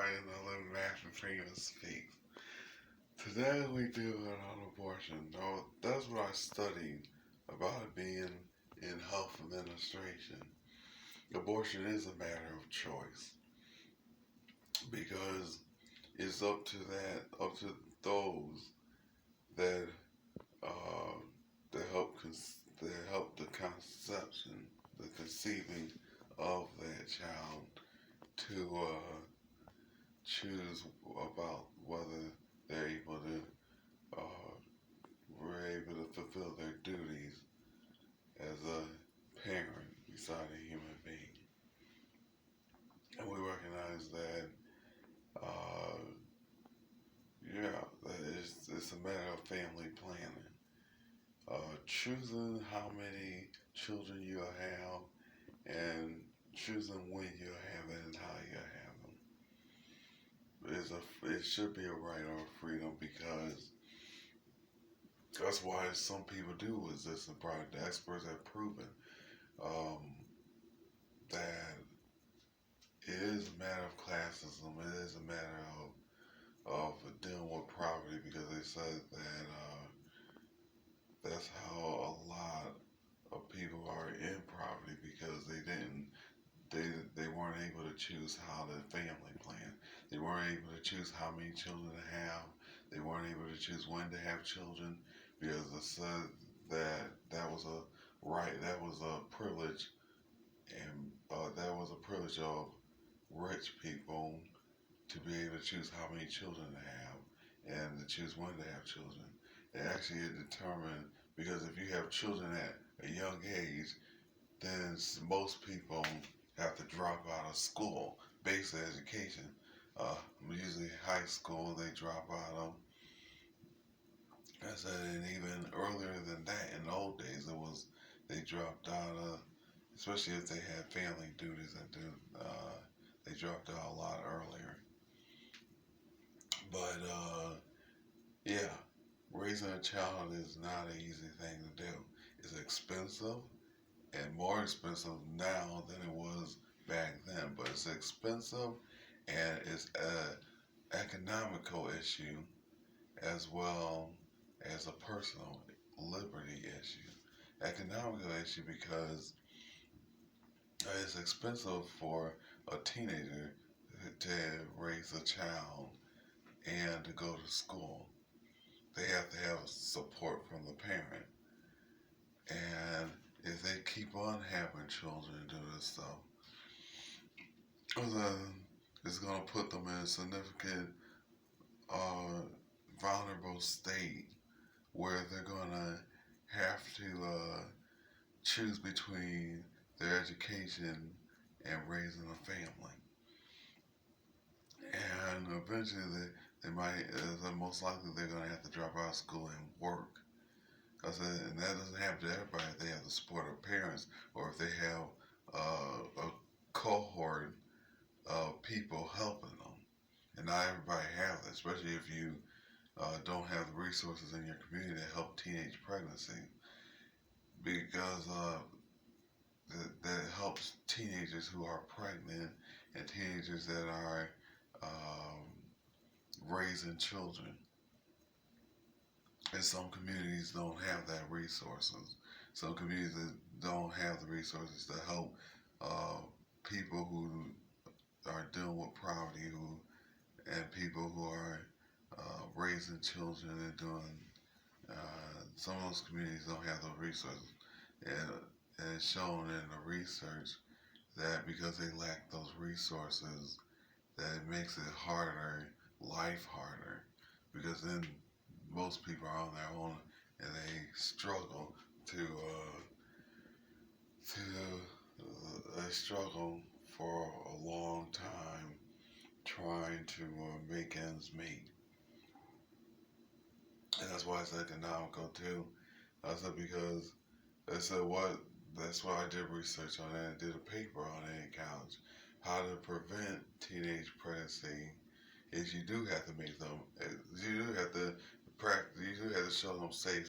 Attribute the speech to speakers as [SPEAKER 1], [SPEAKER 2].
[SPEAKER 1] everybody in the Living Master Primous speaks. Today we do it on abortion. Now, that's what I studied about it being in health administration. Abortion is a matter of choice because it's up to those that uh, that help the conception, the conceiving of that child to choose about whether they're able to were able to fulfill their duties as a parent beside a human being. And we recognize that, uh, yeah, that it's a matter of family planning. Choosing how many children you'll have and choosing when you'll have it and how you'll have them it should be a right or a freedom because that's why some people do resist the product. The experts have proven um, that it is a matter of classism. It is a matter of dealing with poverty because they said that that's how a lot of people are in poverty because they weren't able to choose how to family plan. They weren't able to choose how many children to have. They weren't able to choose when to have children because it said that was a right, that was a privilege, and that was a privilege of rich people to be able to choose how many children to have and to choose when to have children. It actually is determined because if you have children at a young age, then most people have to drop out of school, basic education. Usually high school, they drop out of. I said, and even earlier than that, in the old days, they dropped out of, especially if they had family duties they dropped out a lot earlier. But yeah, raising a child is not an easy thing to do. It's expensive and more expensive now than it was back then. But it's expensive and it's an economical issue as well as a personal liberty issue. Economical issue because it's expensive for a teenager to raise a child and to go to school. They have to have support from the parent. And if they keep on having children and do this stuff, then it's going to put them in a significant vulnerable state where they're going to have to choose between their education and raising a family. And eventually they might, most likely they're going to have to drop out of school and work. And that doesn't happen to everybody if they have the support of parents or if they have a cohort of people helping them. And not everybody has that, especially if you don't have the resources in your community to help teenage pregnancy. Because that helps teenagers who are pregnant and teenagers that are raising children. And some communities don't have that resources. Some communities that don't have the resources to help people who are dealing with poverty, and people who are raising children and doing. Some of those communities don't have those resources, and it's shown in the research that because they lack those resources, that it makes it harder, life harder, because then most people are on their own and they struggle they struggle for a long time trying to make ends meet. And that's why it's economical too. I said because I said what that's why I did research on it. I did a paper on it in college. How to prevent teenage pregnancy is you do have to make them. You do have to practice. You do have to show them safe